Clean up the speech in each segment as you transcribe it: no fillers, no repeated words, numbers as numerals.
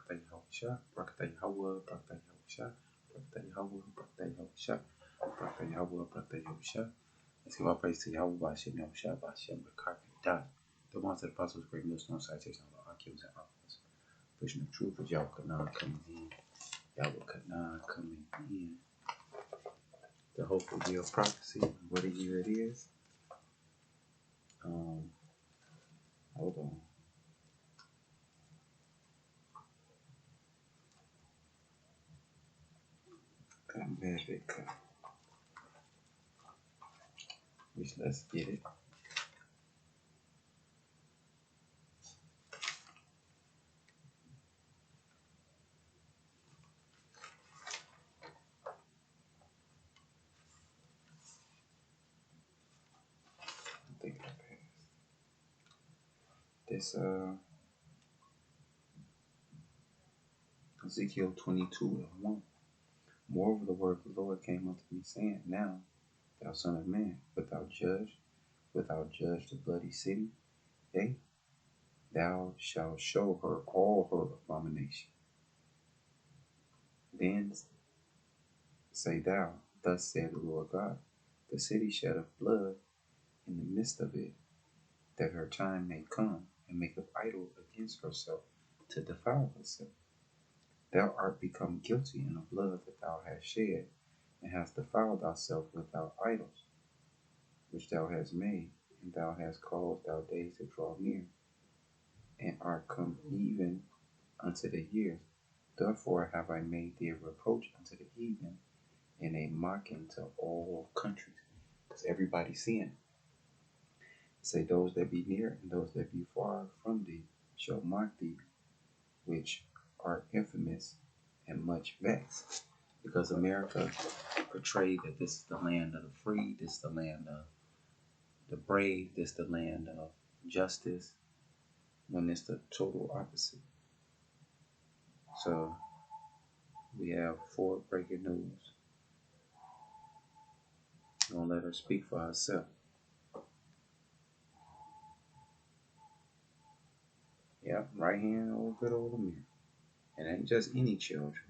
Brakata Yahusha, Brakata Yahweh, Brakata Yahusha, Brakata Yahweh, Brakata Yahusha, Brakata Yahweh, Brakata Yahusha. Let's give our praise to Yahweh, Bashem, Yahusha, Bashem, Brakata. The ones that apostles, great millstone, citation of our Akims and Aquas. Pushing the truth of Yahweh Kana coming in. Yahweh Kana coming in. The hopeful year of prophecy, what a year it is. Hold on. America. Which let's get it. I think I passed this. Ezekiel 22:1. Moreover, the word of the Lord came unto me, saying, Now, thou son of man, wilt thou judge the bloody city? Yea, thou shalt show her all her abomination. Then say thou, Thus saith the Lord God, the city sheddeth blood in the midst of it, that her time may come, and maketh idol against herself, to defile herself. Thou art become guilty in the blood that thou hast shed, and hast defiled thyself with thy idols, which thou hast made, and thou hast caused thy days to draw near, and are come even unto the years. Therefore have I made thee a reproach unto the heathen, and a mocking to all countries. Because everybody's seeing it. Say, those that be near and those that be far from thee shall mock thee, which are infamous and much vexed. Because America portrayed that this is the land of the free, this is the land of the brave, this is the land of justice, when it's the total opposite. So we have 4 breaking news. Don't let her speak for herself. Yep, right here in old good old America. It ain't just any children.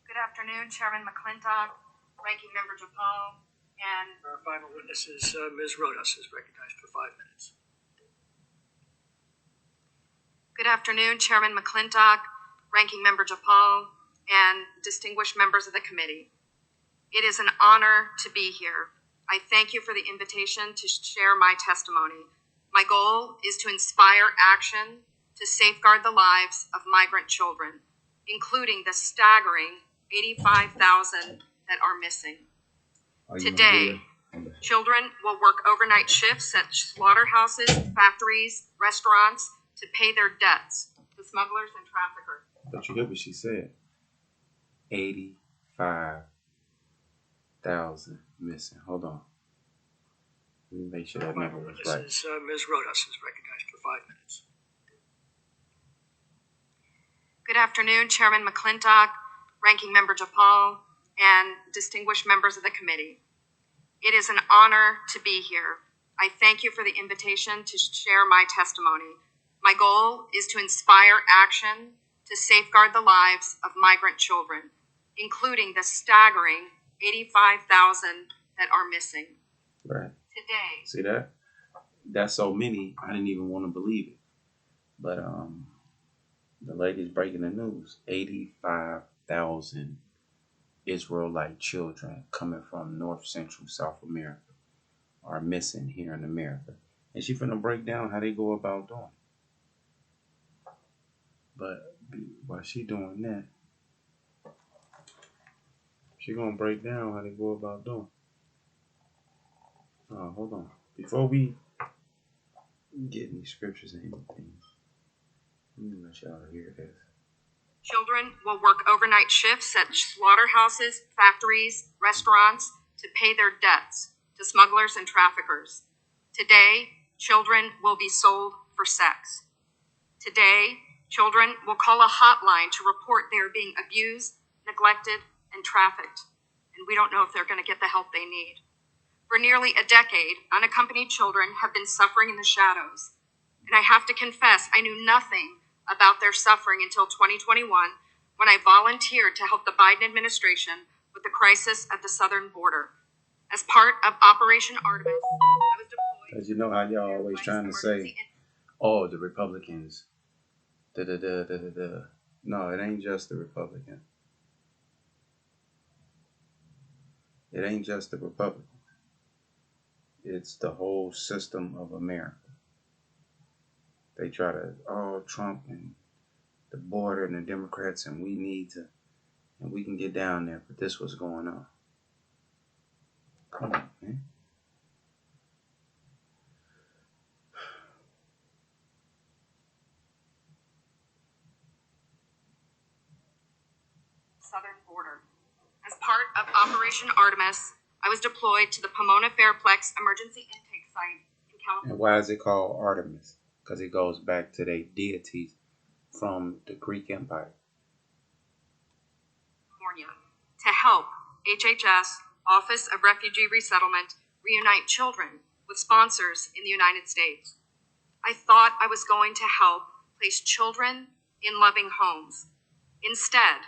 Good afternoon, Chairman McClintock, Ranking Member Japal, and our final witness is Ms. Rodas is recognized for 5 minutes. Good afternoon, Chairman McClintock, Ranking Member Japal, and distinguished members of the committee. It is an honor to be here. I thank you for the invitation to share my testimony. My goal is to inspire action to safeguard the lives of migrant children, including the staggering 85,000 that are missing. Today, children will work overnight shifts at slaughterhouses, factories, restaurants to pay their debts to smugglers and traffickers. But you hear what she said? 85,000 missing. Hold on. Let me make sure that number was right. Ms. Rodas is recognized for 5 minutes. Good afternoon, Chairman McClintock, Ranking Member Japal, and distinguished members of the committee. It is an honor to be here. I thank you for the invitation to share my testimony. My goal is to inspire action to safeguard the lives of migrant children, including the staggering 85,000 that are missing. Right. Today. See that? That's so many, I didn't even want to believe it. But the lady's breaking the news. 85,000 Israelite children coming from North Central South America are missing here in America. And she's finna break down how they go about doing it. But while she doing that, she gonna break down how they go about doing it. Hold on. Before we get any scriptures and anything, let me let y'all hear this. Children will work overnight shifts at slaughterhouses, factories, restaurants to pay their debts to smugglers and traffickers. Today, children will be sold for sex. Today, children will call a hotline to report they are being abused, neglected, and trafficked, and we don't know if they're going to get the help they need. For nearly a decade, unaccompanied children have been suffering in the shadows, and I have to confess I knew nothing about their suffering until 2021 when I volunteered to help the Biden administration with the crisis at the southern border. As part of Operation Artemis, I was deployed. Because you know how y'all always trying to say, oh, the Republicans, da-da-da-da-da-da. No, it ain't just the Republicans. It ain't just the Republicans. It's the whole system of America. They try to, oh, Trump and the border and the Democrats, and we need to, and we can get down there, but this was going on. Come on, man. Southern border. As part of Operation Artemis, I was deployed to the Pomona Fairplex Emergency Intake Site in California. And why is it called Artemis? Because it goes back to their deities from the Greek Empire. To help HHS, Office of Refugee Resettlement, reunite children with sponsors in the United States. I thought I was going to help place children in loving homes. Instead,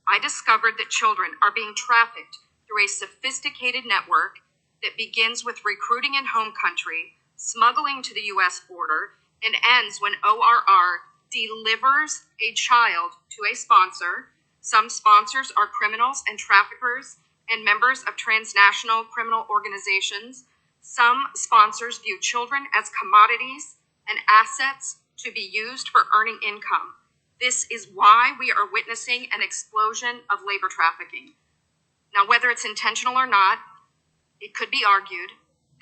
I discovered that children are being trafficked through a sophisticated network that begins with recruiting in home country, smuggling to the U.S. border, and ends when ORR delivers a child to a sponsor. Some sponsors are criminals and traffickers and members of transnational criminal organizations. Some sponsors view children as commodities and assets to be used for earning income. This is why we are witnessing an explosion of labor trafficking. Now, whether it's intentional or not, it could be argued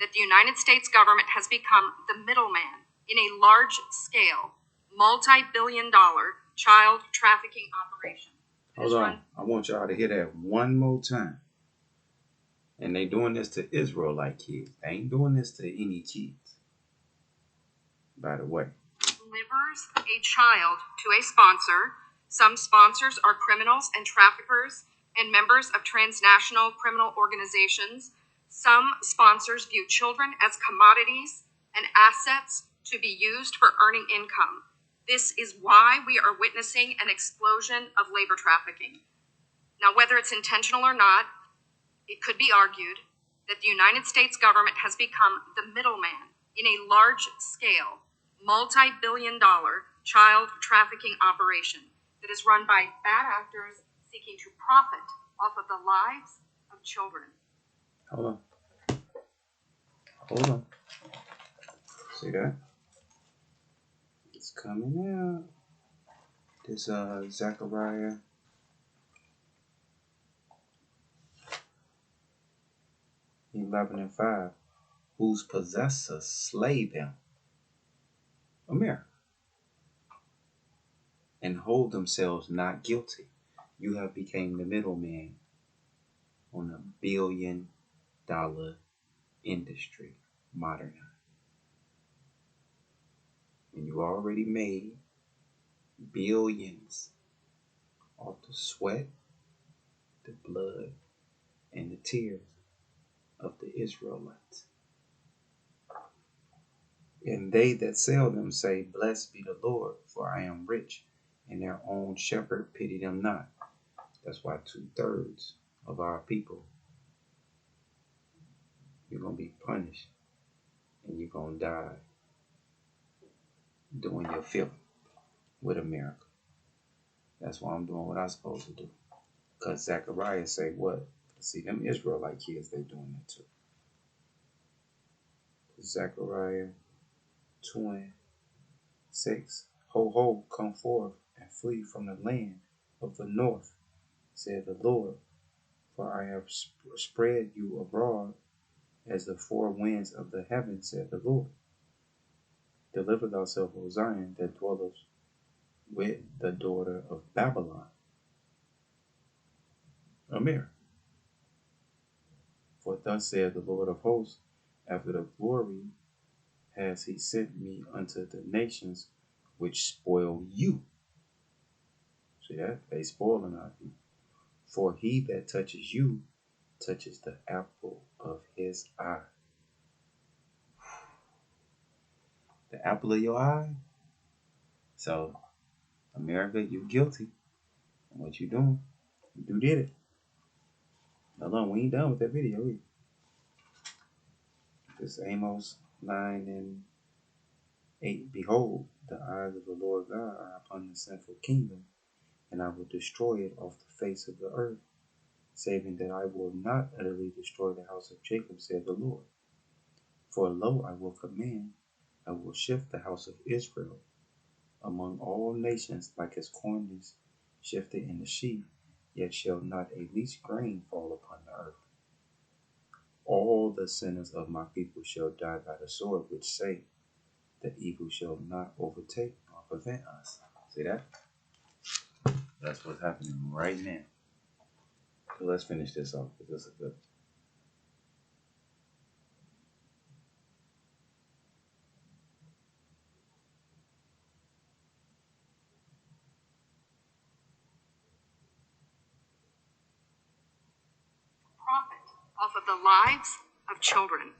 that the United States government has become the middleman in a large-scale, multi-billion-dollar child trafficking operation. Hold on. I want y'all to hear that one more time. And they doing this to Israelite kids. They ain't doing this to any kids. By the way. Delivers a child to a sponsor. Some sponsors are criminals and traffickers and members of transnational criminal organizations. Some sponsors view children as commodities and assets to be used for earning income. This is why we are witnessing an explosion of labor trafficking. Now, whether it's intentional or not, it could be argued that the United States government has become the middleman in a large-scale, multi-billion-dollar child trafficking operation that is run by bad actors seeking to profit off of the lives of children. Hold on. Hold on. See that? It's coming out. This Zechariah 11:5. Whose possessors slay them, America, and hold themselves not guilty. You have become the middleman on $1 billion industry, modernized. And you already made billions off the sweat, the blood, and the tears of the Israelites. And they that sell them say, Blessed be the Lord, for I am rich, and their own shepherd pity them not. That's why 2/3 of our people, you're going to be punished, and you're going to die doing your filth with America. That's why I'm doing what I'm supposed to do. Because Zechariah say what? See, them Israelite kids, they doing that too. Zechariah 2:6. Ho, ho, come forth and flee from the land of the north, said the Lord. For I have spread you abroad as the four winds of the heaven, said the Lord. Deliver thyself, O Zion, that dwelleth with the daughter of Babylon. Amir. For thus saith the Lord of hosts, after the glory has he sent me unto the nations which spoil you. See that? They spoiling our people. For he that touches you touches the apple of his eye. the apple of your eye. So, America, you're guilty. And what you doing? You did it. Hold on, we ain't done with that video. This Amos 9 and 8. Behold, the eyes of the Lord God are upon the sinful kingdom, and I will destroy it off the face of the earth, saving that I will not utterly destroy the house of Jacob, said the Lord. For lo, I will command, I will shift the house of Israel among all nations, like as corn is shifted in the sheaf, yet shall not a least grain fall upon the earth. All the sinners of my people shall die by the sword, which say, the evil shall not overtake or prevent us. See that? That's what's happening right now. So let's finish this off, because this is good. Profit off of the lives of children.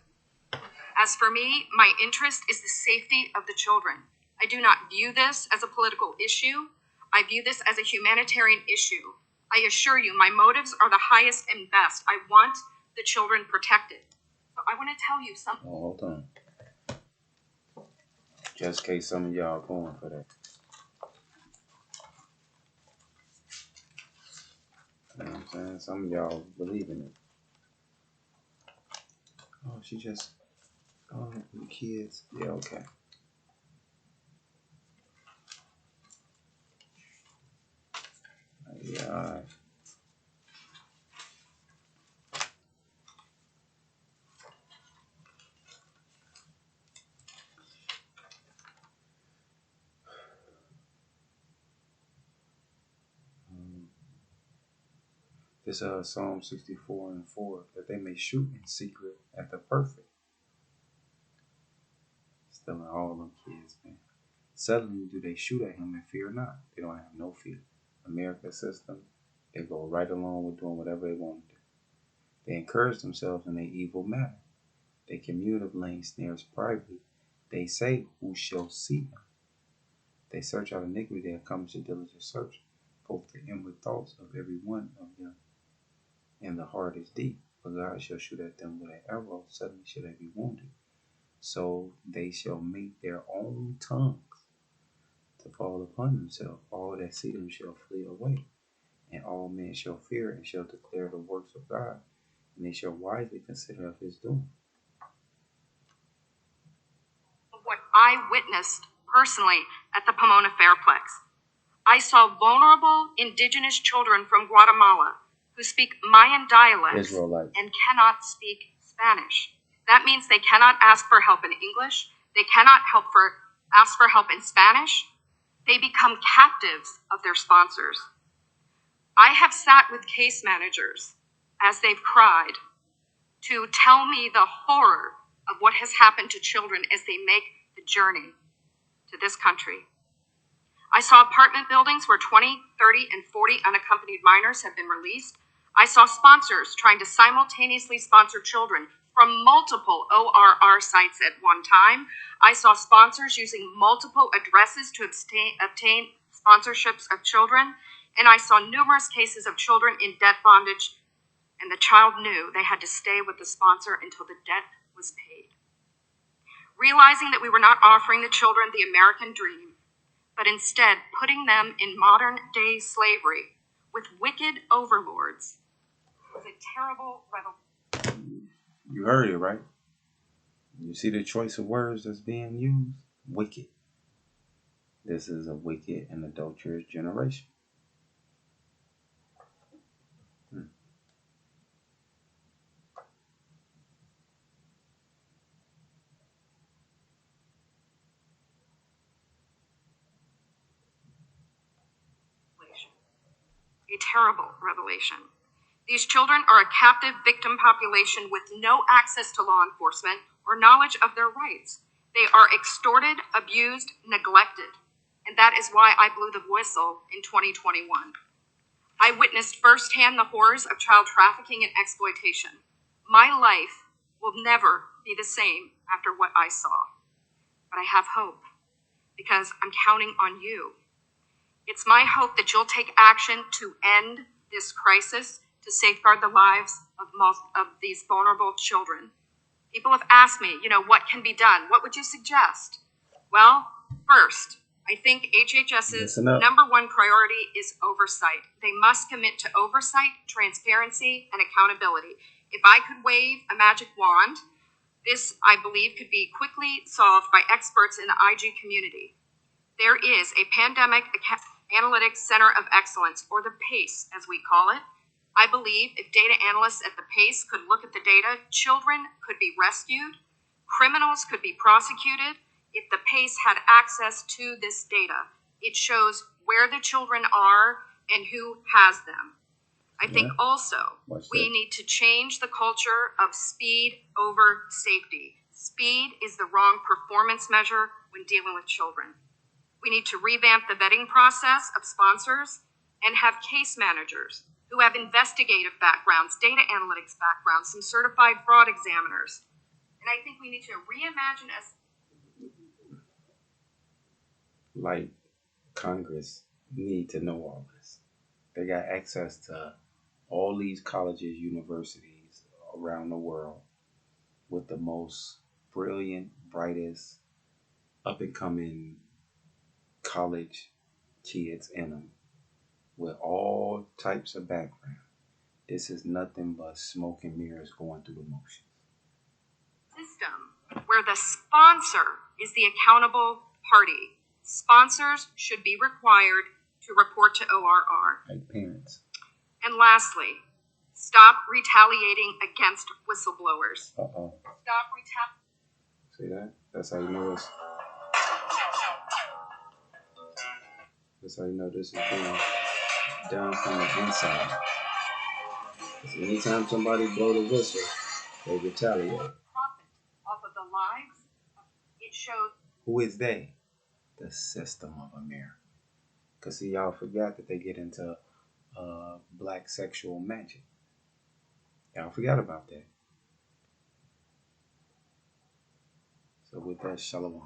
As for me, my interest is the safety of the children. I do not view this as a political issue. I view this as a humanitarian issue. I assure you, my motives are the highest and best. I want the children protected. So I want to tell you something. Oh, hold on. Just in case some of y'all are going for that. You know what I'm saying? Some of y'all believe in it. Oh, she just, oh, the kids. Yeah, okay. Yeah, all right. This Psalm 64 and 4, that they may shoot in secret at the perfect. Stealing all them kids, man. Suddenly do they shoot at him and fear not. They don't have no fear. America's system, they go right along with doing whatever they want to do. They encourage themselves in their evil manner. They commune of laying snares privately. They say, who shall see them? They search out iniquity, they accomplish a diligent search, both the inward thoughts of every one of them, and the heart is deep. For God shall shoot at them with an arrow, suddenly shall they be wounded. So they shall make their own tongues to fall upon themselves. All that see them shall flee away, and all men shall fear and shall declare the works of God, and they shall wisely consider of his doing. What I witnessed personally at the Pomona Fairplex. I saw vulnerable indigenous children from Guatemala who speak Mayan dialects Israelites. and cannot speak Spanish. That means they cannot ask for help in English. They cannot ask for help in Spanish. They become captives of their sponsors. I have sat with case managers as they've cried to tell me the horror of what has happened to children as they make the journey to this country. I saw apartment buildings where 20, 30, and 40 unaccompanied minors have been released. I saw sponsors trying to simultaneously sponsor children from multiple ORR sites at one time. I saw sponsors using multiple addresses to obtain sponsorships of children. And I saw numerous cases of children in debt bondage, and the child knew they had to stay with the sponsor until the debt was paid. Realizing that we were not offering the children the American dream, but instead putting them in modern-day slavery with wicked overlords, was a terrible revelation. You heard it, right? You see the choice of words that's being used? Wicked. This is a wicked and adulterous generation. A terrible revelation. These children are a captive victim population with no access to law enforcement or knowledge of their rights. They are extorted, abused, neglected. And that is why I blew the whistle in 2021. I witnessed firsthand the horrors of child trafficking and exploitation. My life will never be the same after what I saw. but I have hope because I'm counting on you. It's my hope that you'll take action to end this crisis, to safeguard the lives of these vulnerable children. People have asked me, what can be done? What would you suggest? Well, first, I think HHS's number one priority is oversight. They must commit to oversight, transparency, and accountability. If I could wave a magic wand, this, I believe, could be quickly solved by experts in the IG community. There is a Pandemic Analytics Center of Excellence, or the PACE, as we call it. I believe if data analysts at the PACE could look at the data, children could be rescued, criminals could be prosecuted. If the PACE had access to this data, it shows where the children are and who has them. I think also we need to change the culture of speed over safety. Speed is the wrong performance measure when dealing with children. We need to revamp the vetting process of sponsors and have case managers who have investigative backgrounds, data analytics backgrounds, some certified fraud examiners. And I think we need to reimagine us. Like Congress need to know all this. They got access to all these colleges, universities around the world with the most brilliant, brightest, up and coming college kids in them with all types of background. This is nothing but smoke and mirrors going through the motions. System where the sponsor is the accountable party. Sponsors should be required to report to ORR. Like parents. And lastly, stop retaliating against whistleblowers. Stop retaliating. See that? That's how you know it's. That's how you know this is going down from the inside. Because anytime somebody blow the whistle, they retaliate. Profit off of the lives. It shows. Who is they? The system of America. Because see, y'all forgot that they get into black sexual magic. Y'all forgot about that. So with that, shalom.